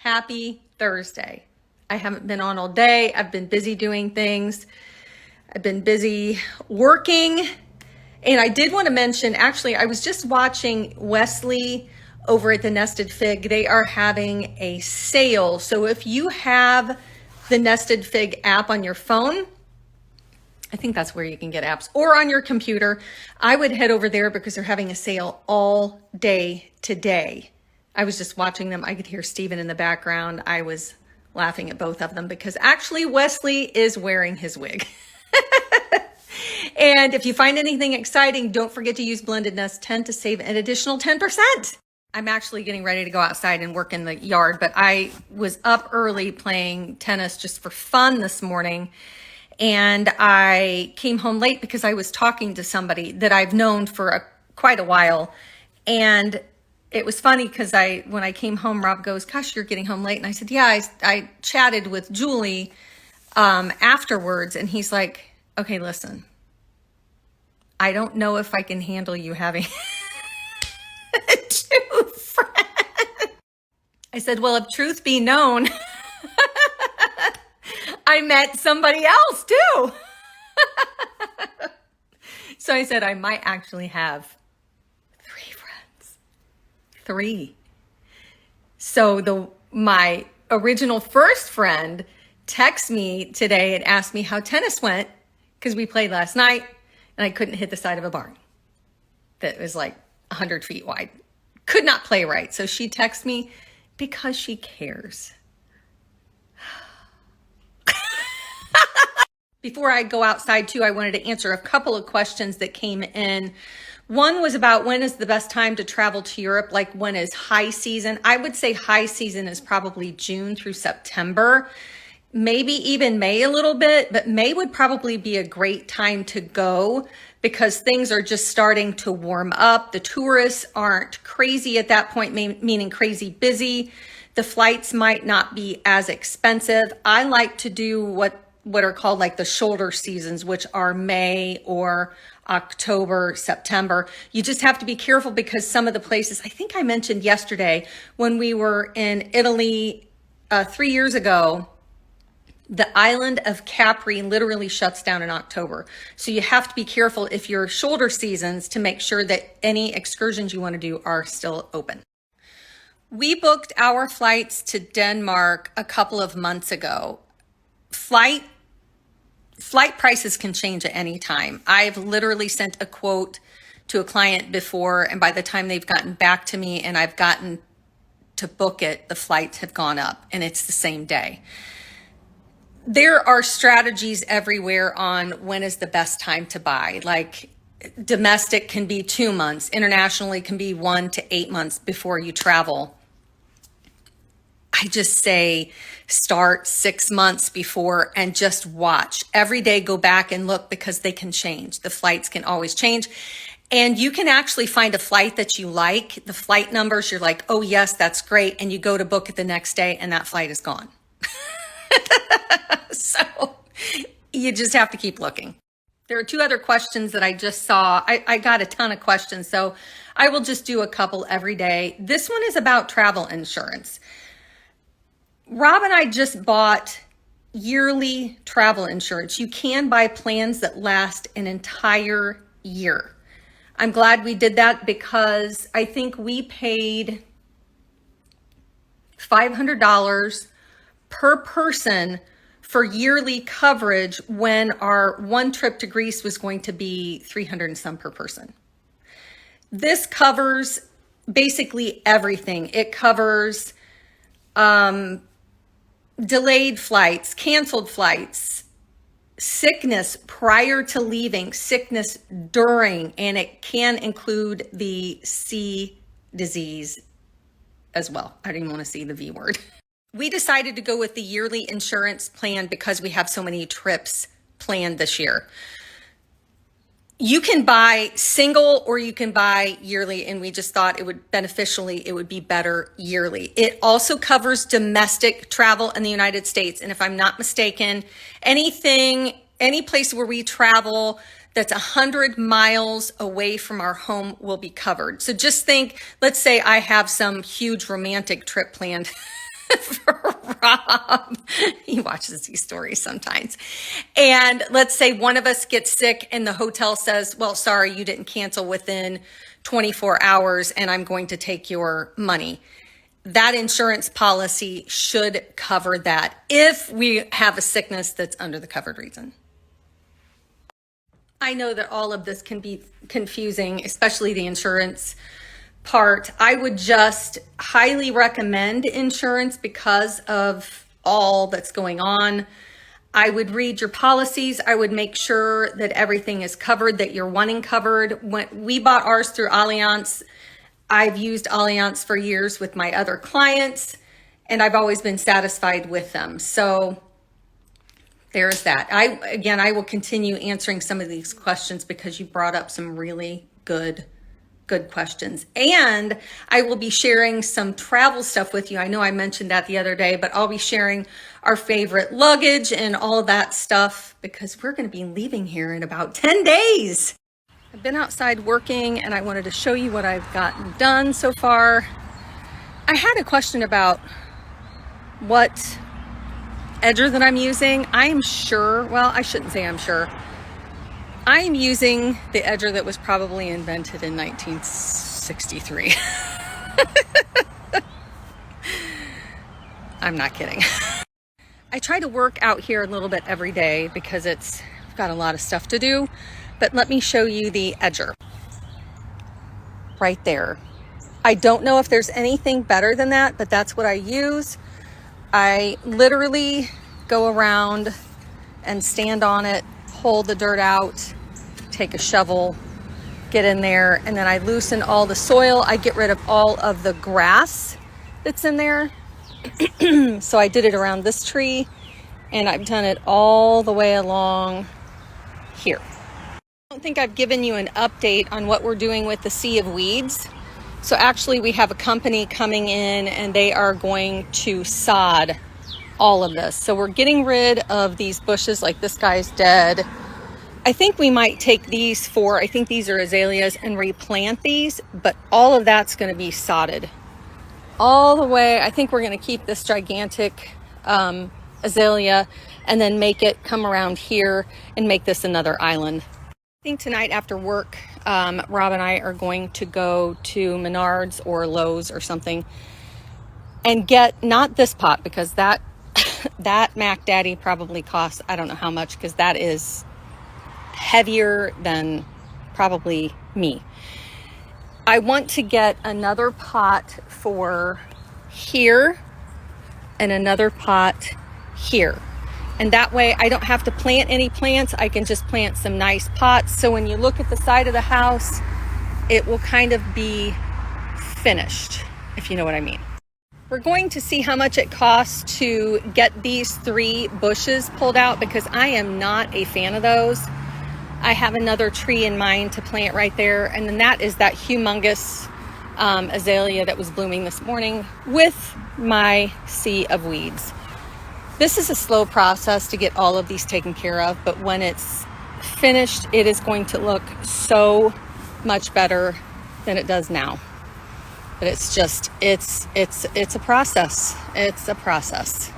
Happy Thursday. I haven't been on all day. I've been busy doing things. I've been busy working. And I did want to mention, actually, I was just watching Wesley over at the Nested Fig. They are having a sale. So if you have the Nested Fig app on your phone, I think that's where you can get apps, or on your computer, I would head over there because they're having a sale all day today. I was just watching them. I could hear Steven in the background. I was laughing at both of them because actually Wesley is wearing his wig. And if you find anything exciting, don't forget to use Blended Nest 10 to save an additional 10%. I'm actually getting ready to go outside and work in the yard, but I was up early playing tennis just for fun this morning. And I came home late because I was talking to somebody that I've known for quite a while. And it was funny because when I came home, Rob goes, "Gosh, you're getting home late." And I said, "Yeah, I chatted with Julie afterwards." And he's like, "Okay, listen, I don't know if I can handle you having two friends." I said, "Well, if truth be known, I met somebody else too." So I said, I might actually have 3 friends. 3. So my original first friend texted me today and asked me how tennis went because we played last night and I couldn't hit the side of a barn that was like 100 feet wide. Could not play right. So she texted me because she cares. Before I go outside too, I wanted to answer a couple of questions that came in. One was about when is the best time to travel to Europe, like when is high season? I would say high season is probably June through September, maybe even May a little bit, but May would probably be a great time to go because things are just starting to warm up. The tourists aren't crazy at that point, meaning crazy busy. The flights might not be as expensive. I like to do what are called like the shoulder seasons, which are May or October, September. You just have to be careful because some of the places, I think I mentioned yesterday when we were in Italy 3 years ago, the island of Capri literally shuts down in October. So you have to be careful if you're shoulder seasons to make sure that any excursions you want to do are still open. We booked our flights to Denmark a couple of months ago. Flight prices can change at any time. I've literally sent a quote to a client before, and by the time they've gotten back to me and I've gotten to book it, the flights have gone up and it's the same day. There are strategies everywhere on when is the best time to buy. Like domestic can be 2 months, internationally can be 1 to 8 months before you travel. I just say start 6 months before and just watch. Every day go back and look because they can change. The flights can always change. And you can actually find a flight that you like. The flight numbers, you're like, oh yes, that's great. And you go to book it the next day and that flight is gone. So you just have to keep looking. There are 2 other questions that I just saw. I got a ton of questions, so I will just do a couple every day. This one is about travel insurance. Rob and I just bought yearly travel insurance. You can buy plans that last an entire year. I'm glad we did that because I think we paid $500 per person for yearly coverage when our one trip to Greece was going to be 300 and some per person. This covers basically everything. It covers delayed flights, canceled flights, sickness prior to leaving, sickness during, and it can include the C disease as well. I don't even want to see the V word. We decided to go with the yearly insurance plan because we have so many trips planned this year. You can buy single or you can buy yearly, and we just thought it would be better yearly. It also covers domestic travel in the United States. And if I'm not mistaken, any place where we travel that's 100 miles away from our home will be covered. So just think, let's say I have some huge romantic trip planned for Rob. He watches these stories sometimes. And let's say one of us gets sick and the hotel says, well, sorry, you didn't cancel within 24 hours and I'm going to take your money. That insurance policy should cover that if we have a sickness that's under the covered reason. I know that all of this can be confusing, especially the insurance part. I would just highly recommend insurance because of all that's going on. I would read your policies. I would make sure that everything is covered, that you're wanting covered. When we bought ours through Allianz, I've used Allianz for years with my other clients, and I've always been satisfied with them. So there's that. I will continue answering some of these questions because you brought up some really good questions. And I will be sharing some travel stuff with you. I know I mentioned that the other day, but I'll be sharing our favorite luggage and all that stuff because we're going to be leaving here in about 10 days. I've been outside working and I wanted to show you what I've gotten done so far. I had a question about what edger that I'm using. I am sure, well, I shouldn't say I'm sure. I am using the edger that was probably invented in 1963. I'm not kidding. I try to work out here a little bit every day because I've got a lot of stuff to do, but let me show you the edger right there. I don't know if there's anything better than that, but that's what I use. I literally go around and stand on it, pull the dirt out, take a shovel, get in there, and then I loosen all the soil. I get rid of all of the grass that's in there. So I did it around this tree, and I've done it all the way along here. I don't think I've given you an update on what we're doing with the sea of weeds. So actually we have a company coming in and they are going to sod all of this. So we're getting rid of these bushes, like this guy's dead. I think we might take these I think these are azaleas, and replant these, but all of that's going to be sodded all the way. I think we're going to keep this gigantic azalea and then make it come around here and make this another island. I think tonight after work, Rob and I are going to go to Menards or Lowe's or something and get not this pot, because that Mac Daddy probably costs, I don't know how much, because that is heavier than probably me. I want to get another pot for here and another pot here. And that way I don't have to plant any plants. I can just plant some nice pots. So when you look at the side of the house, it will kind of be finished, if you know what I mean. We're going to see how much it costs to get these 3 bushes pulled out because I am not a fan of those. I have another tree in mind to plant right there. And then that is that humongous azalea that was blooming this morning with my sea of weeds. This is a slow process to get all of these taken care of, but when it's finished, it is going to look so much better than it does now. But it's just, it's a process. It's a process.